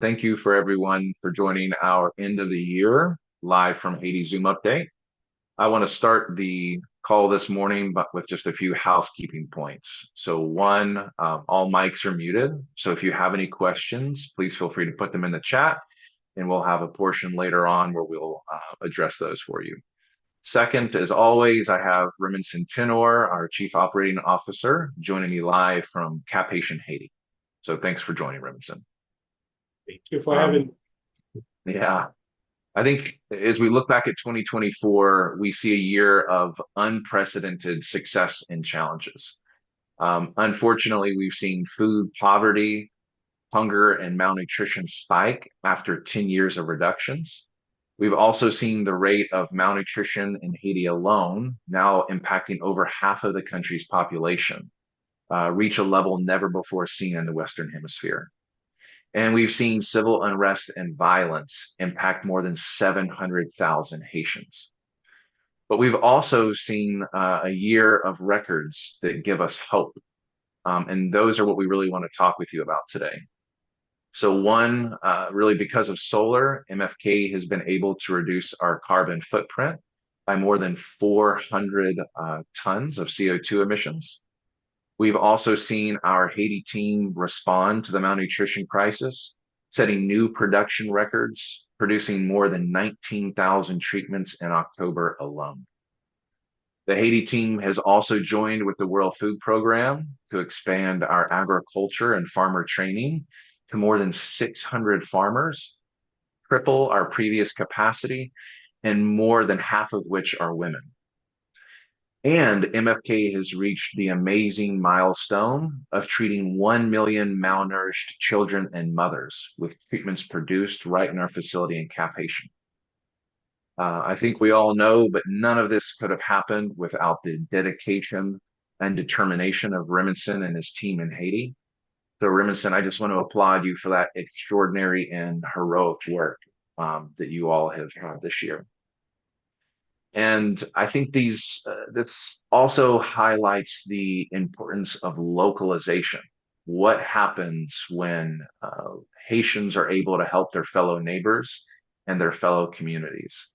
Thank you for everyone for joining our end of the year live from Haiti Zoom update. I want to start the call this morning, but with just a few housekeeping points. So one, all mics are muted. So if you have any questions, please feel free to put them in the chat and we'll have a portion later on where we'll address those for you. Second, as always, I have Raymond Centenor, our Chief Operating Officer, joining me live from Cap Haitian, Haiti. So thanks for joining, Raymond. Thank you for Um, having. yeah, I think as we look back at 2024, we see a year of unprecedented success and challenges. Unfortunately, we've seen food poverty, hunger, and malnutrition spike after 10 years of reductions. We've also seen the rate of malnutrition in Haiti alone, now impacting over half of the country's population, reach a level never before seen in the Western Hemisphere. And we've seen civil unrest and violence impact more than 700,000 Haitians. But we've also seen a year of records that give us hope. And those are what we really want to talk with you about today. So, one, really because of solar, MFK has been able to reduce our carbon footprint by more than 400 tons of CO2 emissions. We've also seen our Haiti team respond to the malnutrition crisis, setting new production records, producing more than 19,000 treatments in October alone. The Haiti team has also joined with the World Food Program to expand our agriculture and farmer training to more than 600 farmers, triple our previous capacity, and more than half of which are women. And MFK has reached the amazing milestone of treating 1 million malnourished children and mothers with treatments produced right in our facility in Cap Haitian. I think we all know, but none of this could have happened without the dedication and determination of Remington and his team in Haiti. So, Remington, I just want to applaud you for that extraordinary and heroic work that you all have had this year. And I think this also highlights the importance of localization. What happens when Haitians are able to help their fellow neighbors and their fellow communities?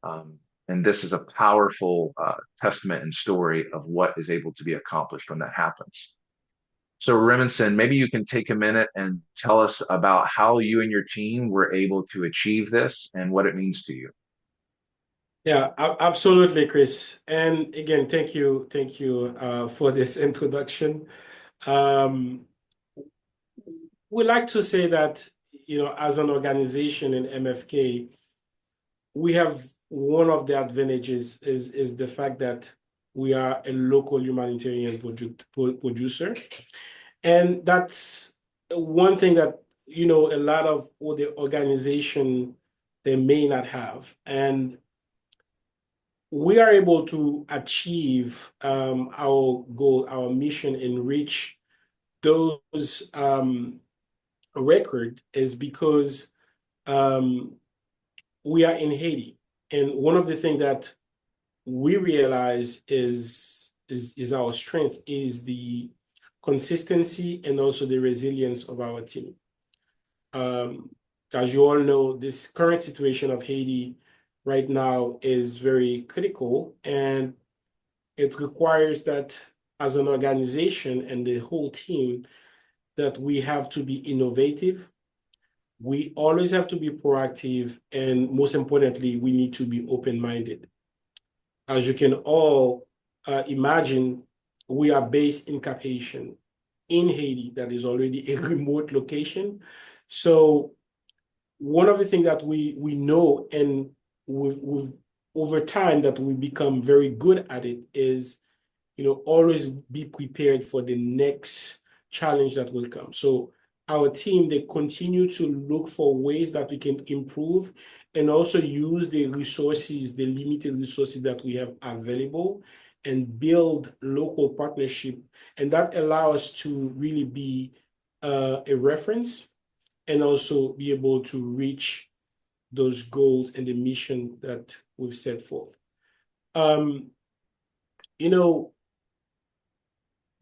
And this is a powerful testament and story of what is able to be accomplished when that happens. So, Remington, maybe you can take a minute and tell us about how you and your team were able to achieve this and what it means to you. Yeah, absolutely, Chris. And again, thank you for this introduction. Um, we like to say that, as an organization in MFK, we have one of the advantages is the fact that we are a local humanitarian producer. And that's one thing that, a lot of other organization they may not have. And we are able to achieve our goal, our mission, and reach those record is because um, we are in Haiti. And one of the things that we realize is our strength is the consistency and also the resilience of our team. Um, as you all know, this current situation of Haiti right now is very critical, and it requires that as an organization and the whole team that we have to be innovative. We always have to be proactive, and most importantly, we need to be open-minded. As you can all imagine, we are based in Cap Haitian, in Haiti, that is already a remote location. So one of the things that we know, and with over time that we become very good at it, is always be prepared for the next challenge that will come. So our team, they continue to look for ways that we can improve and also use the resources, the limited resources that we have available, and build local partnership. And that allows us to really be a reference and also be able to reach those goals and the mission that we've set forth. Um, you know,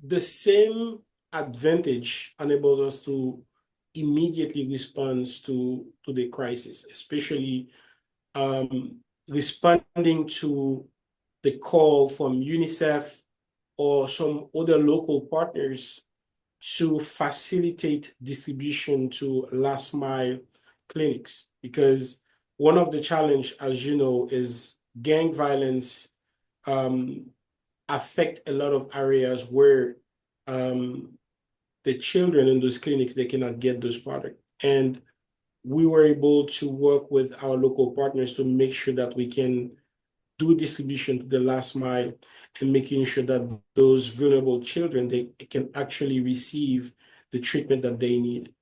the same advantage enables us to immediately responds to the crisis, especially responding to the call from UNICEF or some other local partners to facilitate distribution to last mile clinics. Because one of the challenge, as you know, is gang violence um, affect a lot of areas where um, the children in those clinics, they cannot get those products. And we were able to work with our local partners to make sure that we can do distribution to the last mile and making sure that those vulnerable children, they can actually receive the treatment that they need.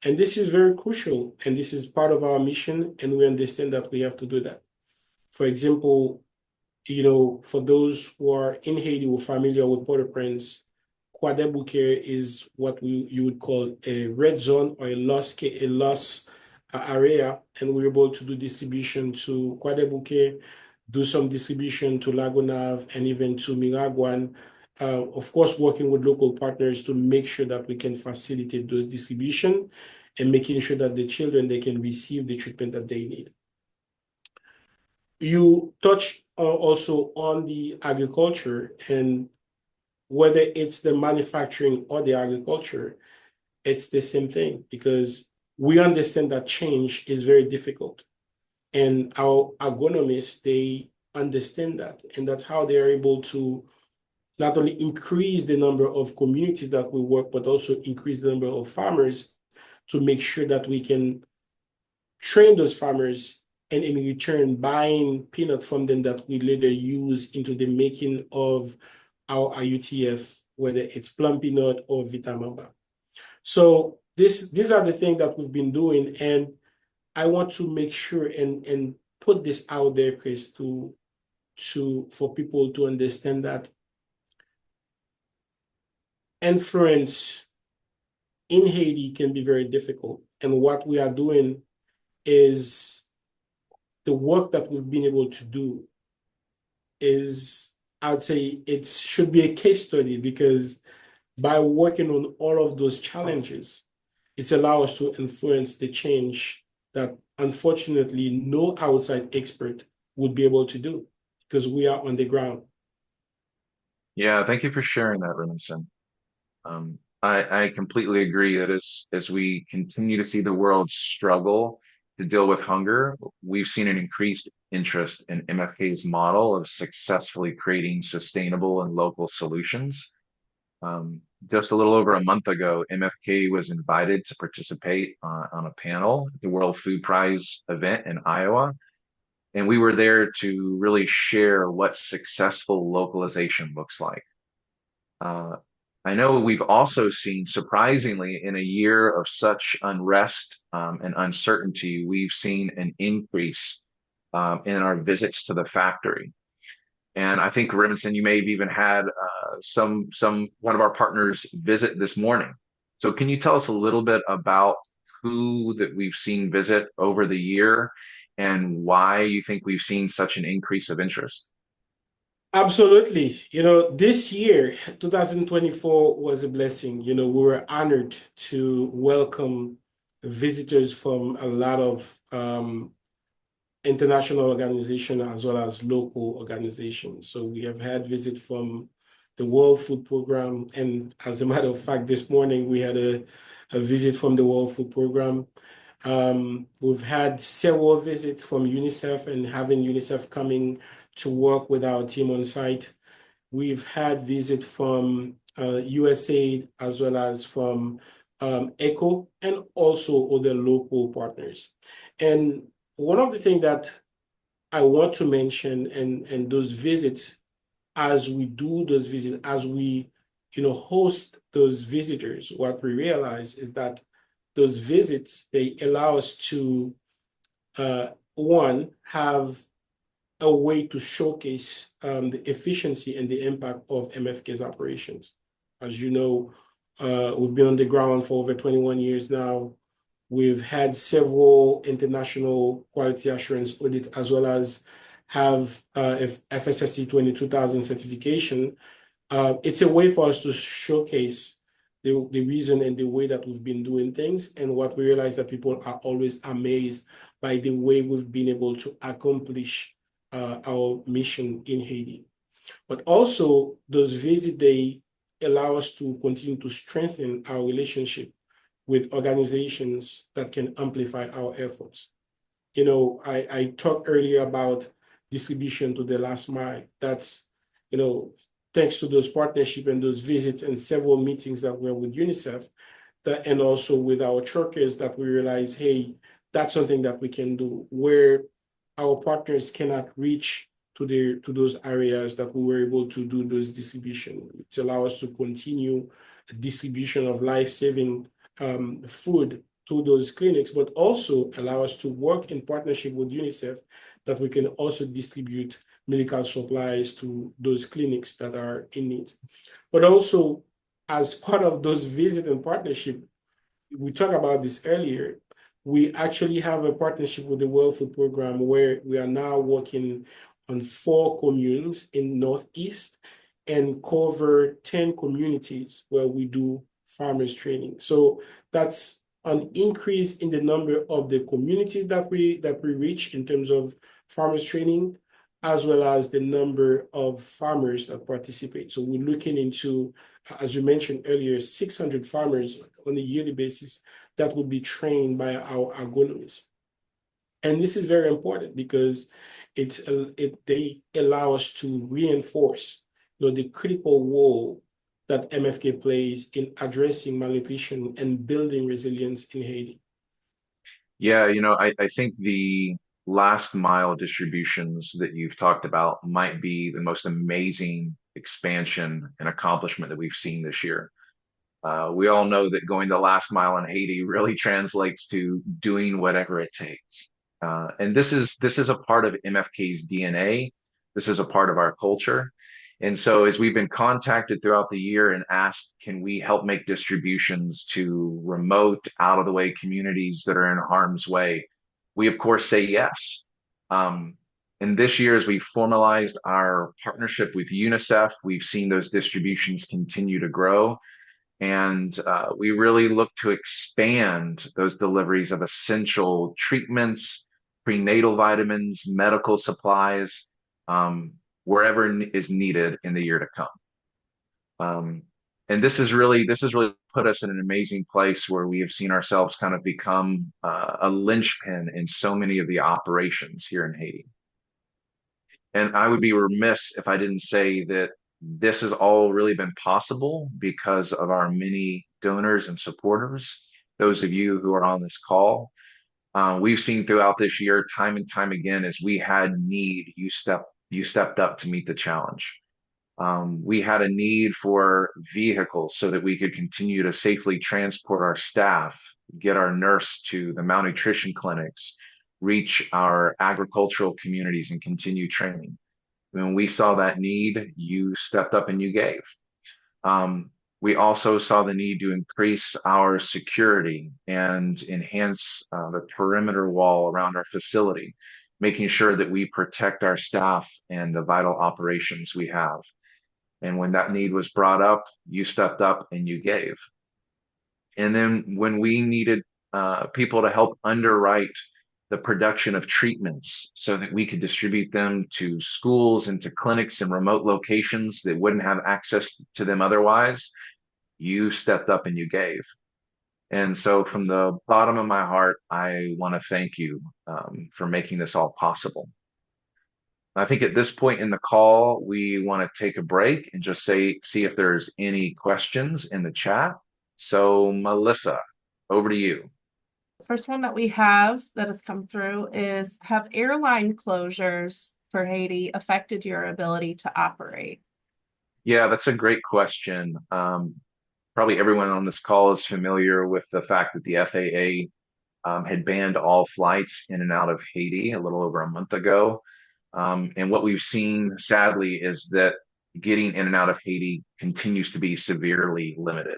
And this is very crucial, and this is part of our mission, and we understand that we have to do that. For example, for those who are in Haiti who are familiar with Port-au-Prince, Croix-des-Bouquets is what you would call a red zone or a loss area, and we're able to do distribution to Croix-des-Bouquets, do some distribution to Lagonave and even to Miragwan. Of course, working with local partners to make sure that we can facilitate those distribution and making sure that the children they can receive the treatment that they need. You touched also on the agriculture, and whether it's the manufacturing or the agriculture, it's the same thing because we understand that change is very difficult. And our agronomists, they understand that. And that's how they are able to not only increase the number of communities that we work, but also increase the number of farmers to make sure that we can train those farmers and in return buying peanut from them that we later use into the making of our IUTF, whether it's plum peanut or Vitamamba. So these are the things that we've been doing, and I want to make sure and put this out there, Chris, to for people to understand that influence in Haiti can be very difficult. And what we are doing is the work that we've been able to do is, I'd say it should be a case study because by working on all of those challenges, it's allowed us to influence the change that unfortunately no outside expert would be able to do because we are on the ground. Yeah, thank you for sharing that, Remington. I completely agree that as we continue to see the world struggle to deal with hunger, we've seen an increased interest in MFK's model of successfully creating sustainable and local solutions. Just a little over a month ago, MFK was invited to participate on a panel at the World Food Prize event in Iowa. And we were there to really share what successful localization looks like. Uh, I know we've also seen, surprisingly, in a year of such unrest and uncertainty, we've seen an increase in our visits to the factory. And I think, Remington, you may have even had some one of our partners visit this morning. So can you tell us a little bit about who that we've seen visit over the year and why you think we've seen such an increase of interest? Absolutely. This year, 2024 was a blessing. We were honored to welcome visitors from a lot of international organizations as well as local organizations. So we have had visit from the World Food Program. And as a matter of fact, this morning we had a visit from the World Food Program. We've had several visits from UNICEF and having UNICEF coming to work with our team on site. We've had visit from USAID as well as from ECHO and also other local partners. And one of the things that I want to mention and those visits, as we do those visits, as we host those visitors, what we realize is that those visits, they allow us to one, have a way to showcase the efficiency and the impact of MFK's operations. As you know, we've been on the ground for over 21 years now. We've had several international quality assurance audits as well as have FSSC 22000 certification. It's a way for us to showcase the reason and the way that we've been doing things. And what we realize that people are always amazed by the way we've been able to accomplish our mission in Haiti. But also, those visits, they allow us to continue to strengthen our relationship with organizations that can amplify our efforts. I talked earlier about distribution to the last mile. That's, you know, thanks to those partnership and those visits and several meetings that were with UNICEF, that and also with our churches, that we realize, hey, that's something that we can do where our partners cannot reach to those areas, that we were able to do those distribution. It allows us to continue distribution of life-saving food to those clinics, but also allow us to work in partnership with UNICEF, that we can also distribute medical supplies to those clinics that are in need. But also, as part of those visit and partnership, we talked about this earlier. We actually have a partnership with the World Food Program, where we are now working on 4 communes in Northeast and cover 10 communities where we do farmers training. So that's an increase in the number of the communities that we reach in terms of farmers training, as well as the number of farmers that participate. So we're looking into, as you mentioned earlier, 600 farmers on a yearly basis that will be trained by our agronomists. And this is very important because they allow us to reinforce, the critical role that MFK plays in addressing malnutrition and building resilience in Haiti. Yeah, I think the last mile distributions that you've talked about might be the most amazing expansion and accomplishment that we've seen this year. We all know that going the last mile in Haiti really translates to doing whatever it takes. And this is a part of MFK's DNA. This is a part of our culture. And so as we've been contacted throughout the year and asked, can we help make distributions to remote, out of the way communities that are in harm's way? We of course say yes. Um, and this year, as we formalized our partnership with UNICEF, we've seen those distributions continue to grow. And we really look to expand those deliveries of essential treatments, prenatal vitamins, medical supplies, wherever is needed in the year to come. Um, and this has really put us in an amazing place where we have seen ourselves kind of become a linchpin in so many of the operations here in Haiti. And I would be remiss if I didn't say that this has all really been possible because of our many donors and supporters, those of you who are on this call. We've seen throughout this year, time and time again, as we had need, you stepped up to meet the challenge. We had a need for vehicles so that we could continue to safely transport our staff, get our nurse to the malnutrition clinics, reach our agricultural communities, and continue training. When we saw that need, you stepped up and you gave. We also saw the need to increase our security and enhance the perimeter wall around our facility, making sure that we protect our staff and the vital operations we have. And when that need was brought up, you stepped up and you gave. And then when we needed people to help underwrite the production of treatments so that we could distribute them to schools and to clinics in remote locations that wouldn't have access to them otherwise, you stepped up and you gave. And so, from the bottom of my heart, I want to thank you for making this all possible. I think at this point in the call, we want to take a break and just see if there's any questions in the chat. So, Melissa, over to you. First one that we have that has come through is, have airline closures for Haiti affected your ability to operate? Yeah, that's a great question. Probably everyone on this call is familiar with the fact that the FAA had banned all flights in and out of Haiti a little over a month ago. And what we've seen, sadly, is that getting in and out of Haiti continues to be severely limited.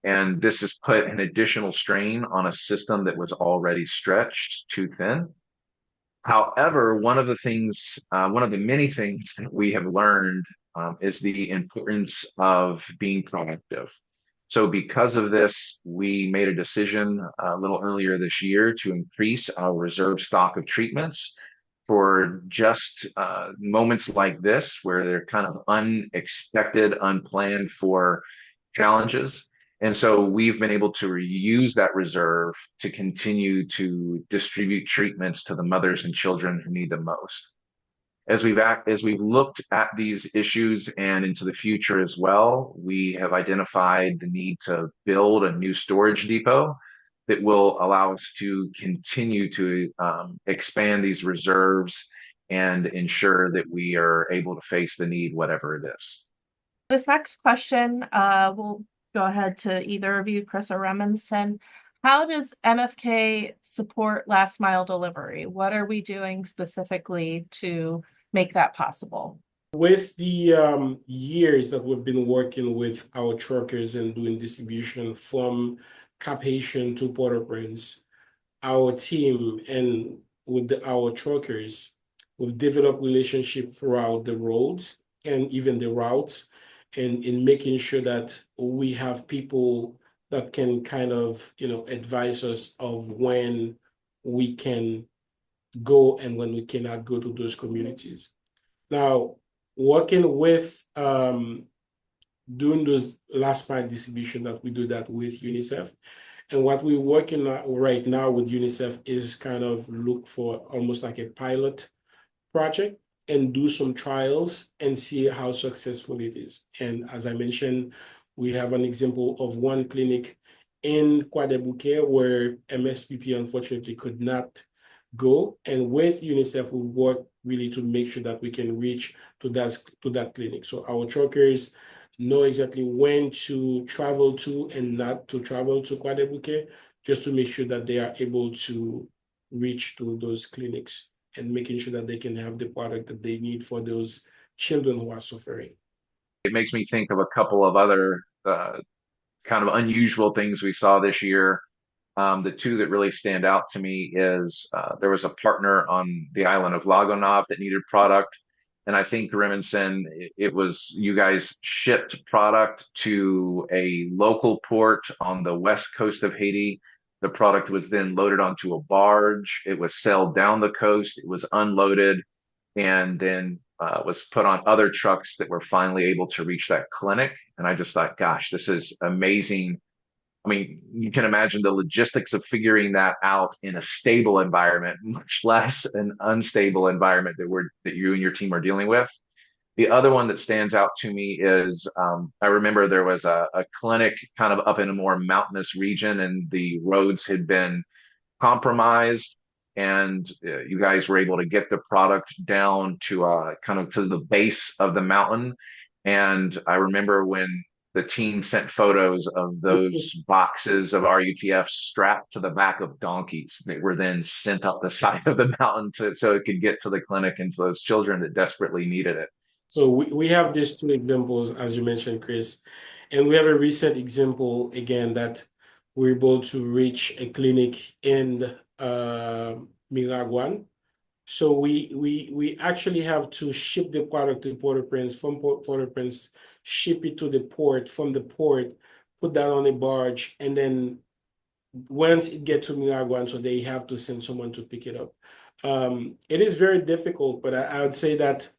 And this has put an additional strain on a system that was already stretched too thin. However, one of the many things that we have learned is the importance of being proactive. So because of this, we made a decision a little earlier this year to increase our reserve stock of treatments for just moments like this, where they're kind of unexpected, unplanned for challenges. And so we've been able to reuse that reserve to continue to distribute treatments to the mothers and children who need them most. As we've looked at these issues and into the future as well, we have identified the need to build a new storage depot that will allow us to continue to expand these reserves and ensure that we are able to face the need, whatever it is. This next question, we'll go ahead to either of you, Chris or Remington. How does MFK support last mile delivery? What are we doing specifically to make that possible? With the years that we've been working with our truckers and doing distribution from Cap Haitian to Port-au-Prince, our team and with our truckers, we've developed relationship throughout the roads and even the routes, and in making sure that we have people that can kind of, advise us of when we can go and when we cannot go to those communities. Now, working with doing those last mile distribution that we do that with UNICEF. And what we're working on right now with UNICEF is kind of look for almost like a pilot project and do some trials and see how successful it is. And as I mentioned, we have an example of one clinic in Kwadebuke where MSPP unfortunately could not go. And with UNICEF, we work really to make sure that we can reach to that clinic. So our truckers know exactly when to travel to and not to travel to Kwadebuke, just to make sure that they are able to reach to those clinics and making sure that they can have the product that they need for those children who are suffering. It makes me think of a couple of other kind of unusual things we saw this year. The two that really stand out to me is there was a partner on the island of Lagonov that needed product. And I think Remington, it was you guys shipped product to a local port on the west coast of Haiti. The product was then loaded onto a barge. It was sailed down the coast. It was unloaded and then was put on other trucks that were finally able to reach that clinic. And I just thought, gosh, this is amazing. I mean, you can imagine the logistics of figuring that out in a stable environment, much less an unstable environment that you and your team are dealing with. The other one that stands out to me is I remember there was a clinic kind of up in a more mountainous region, and the roads had been compromised, and you guys were able to get the product down to kind of to the base of the mountain. And I remember when the team sent photos of those boxes of RUTF strapped to the back of donkeys that were then sent up the side of the mountain so it could get to the clinic and to those children that desperately needed it. So we have these two examples, as you mentioned, Chris, and we have a recent example again that we're able to reach a clinic in Miragwan. So we actually have to ship the product to Port-au-Prince, from Port-au-Prince, ship it to the port, from the port, put that on a barge, and then once it gets to Miragwan, so they have to send someone to pick it up. It is very difficult, but I would say that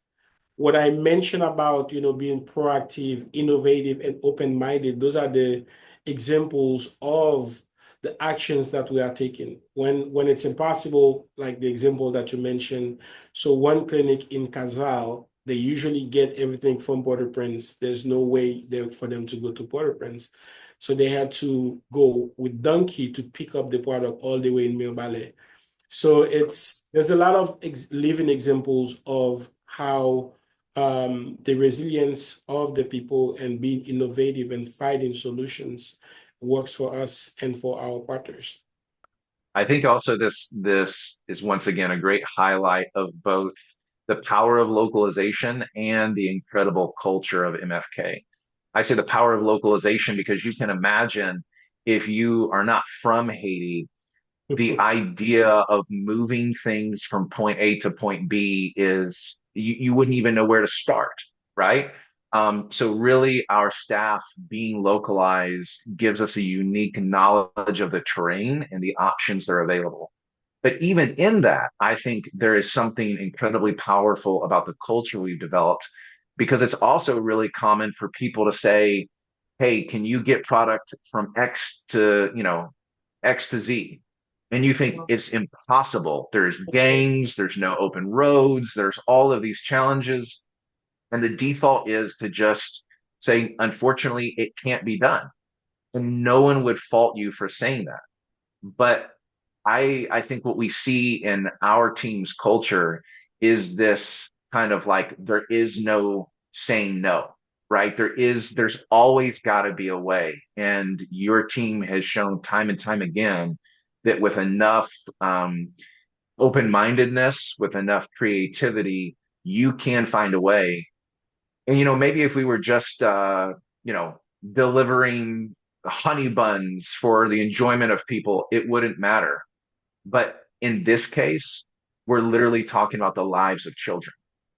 what I mentioned about, being proactive, innovative, and open-minded, those are the examples of the actions that we are taking. When it's impossible, like the example that you mentioned, so one clinic in Casal, they usually get everything from Port-au-Prince. There's no way there for them to go to Port-au-Prince. So they had to go with donkey to pick up the product all the way in Mirebalais. So there's a lot of living examples of how the resilience of the people and being innovative and finding solutions works for us and for our partners. I think also this is once again a great highlight of both the power of localization and the incredible culture of MFK. I say the power of localization because you can imagine if you are not from Haiti, the idea of moving things from point A to point B is you wouldn't even know where to start. right? So really, our staff being localized gives us a unique knowledge of the terrain and the options that are available. But even in that, I think there is something incredibly powerful about the culture we've developed because it's also really common for people to say, hey, can you get product from X to, X to Z? And you think it's impossible. There's gangs, there's no open roads, there's all of these challenges. And the default is to just say, unfortunately, it can't be done. And no one would fault you for saying that. But I think what we see in our team's culture is this kind of like there is no saying no, right? There's always got to be a way. And your team has shown time and time again that with enough open-mindedness, with enough creativity, you can find a way. And maybe if we were just you know, delivering honey buns for the enjoyment of people, it wouldn't matter. But in this case, we're literally talking about the lives of children.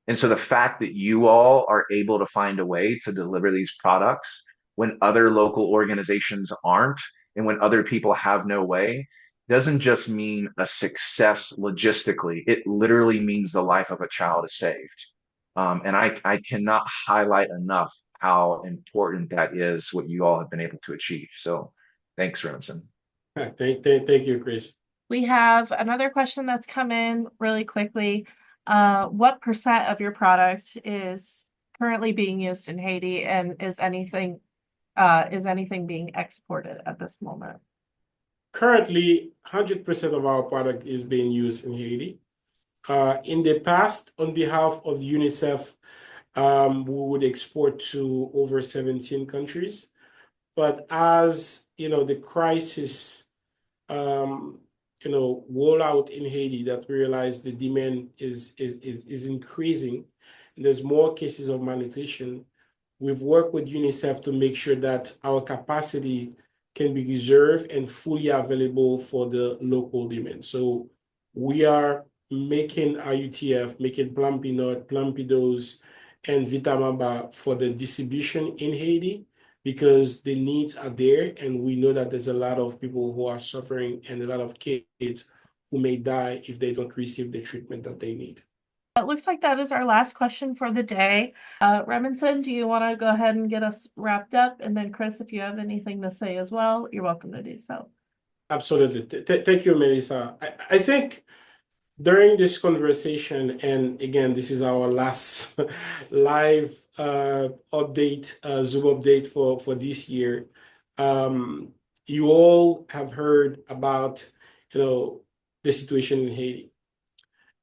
And so the fact that you all are able to find a way to deliver these products when other local organizations aren't, and when other people have no way, doesn't just mean a success logistically. It literally means the life of a child is saved. And I cannot highlight enough how important that is, what you all have been able to achieve. So thanks, Remsen. Thank you, Chris. We have another question that's come in really quickly. What percent of your product is currently being used in Haiti, and is anything being exported at this moment? Currently, 100% of our product is being used in Haiti. In the past, on behalf of UNICEF, we would export to over 17 countries. But as the crisis roll out in Haiti, that we realize the demand is increasing, and there's more cases of malnutrition. We've worked with UNICEF to make sure that our capacity can be reserved and fully available for the local demand. So we are making IUTF, making Plumpy Plumpy and Vitamaba for the distribution in Haiti because the needs are there, and we know that there's a lot of people who are suffering and a lot of kids who may die if they don't receive the treatment that they need. It looks like that is our last question for the day. Remington, do you want to go ahead and get us wrapped up? And then Chris, if you have anything to say as well, you're welcome to do so. Absolutely. Thank you, Melissa. I think during this conversation, and again, this is our last live update, Zoom update for this year. You all have heard about, the situation in Haiti.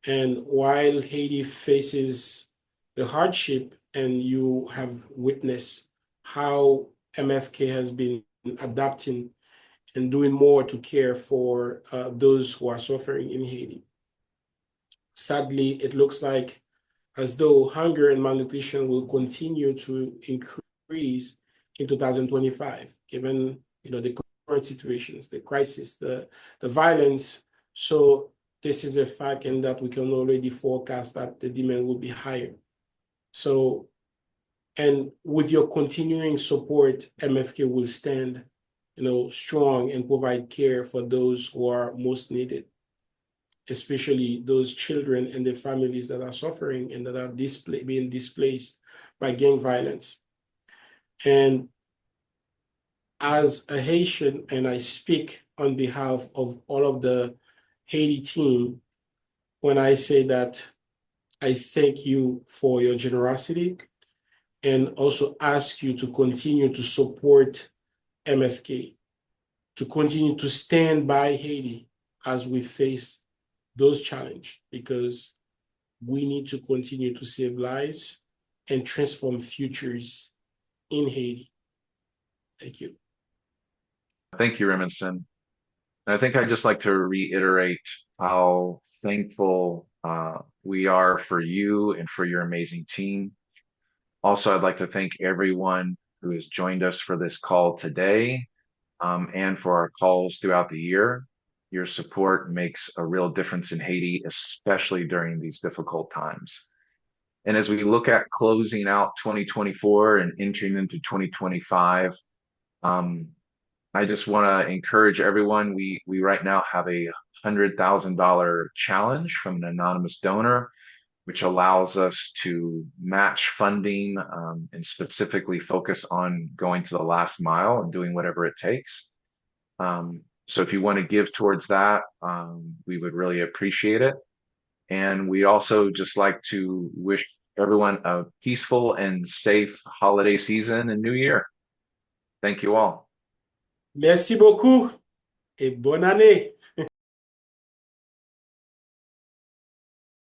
And while Haiti faces the hardship, and you have witnessed how MFK has been adapting and doing more to care for those who are suffering in Haiti. Sadly, it looks like as though hunger and malnutrition will continue to increase in 2025, given the current situations, the crisis, the violence. So this is a fact, and that we can already forecast that the demand will be higher. So, and with your continuing support, MFK will stand, strong and provide care for those who are most needed, especially those children and their families that are suffering and that are being displaced by gang violence. And as a Haitian, and I speak on behalf of all of the Haiti team, when I say that I thank you for your generosity and also ask you to continue to support MFK, to continue to stand by Haiti as we face those challenges, because we need to continue to save lives and transform futures in Haiti. Thank you. Thank you, Remington. And I think I'd just like to reiterate how thankful we are for you and for your amazing team. Also, I'd like to thank everyone who has joined us for this call today, and for our calls throughout the year. Your support makes a real difference in Haiti, especially during these difficult times. And as we look at closing out 2024 and entering into 2025, um, I just want to encourage everyone. We right now have a $100,000 challenge from an anonymous donor, which allows us to match funding and specifically focus on going to the last mile and doing whatever it takes. So if you want to give towards that, we would really appreciate it. And we also just like to wish everyone a peaceful and safe holiday season and new year. Thank you all. Merci beaucoup et bonne année.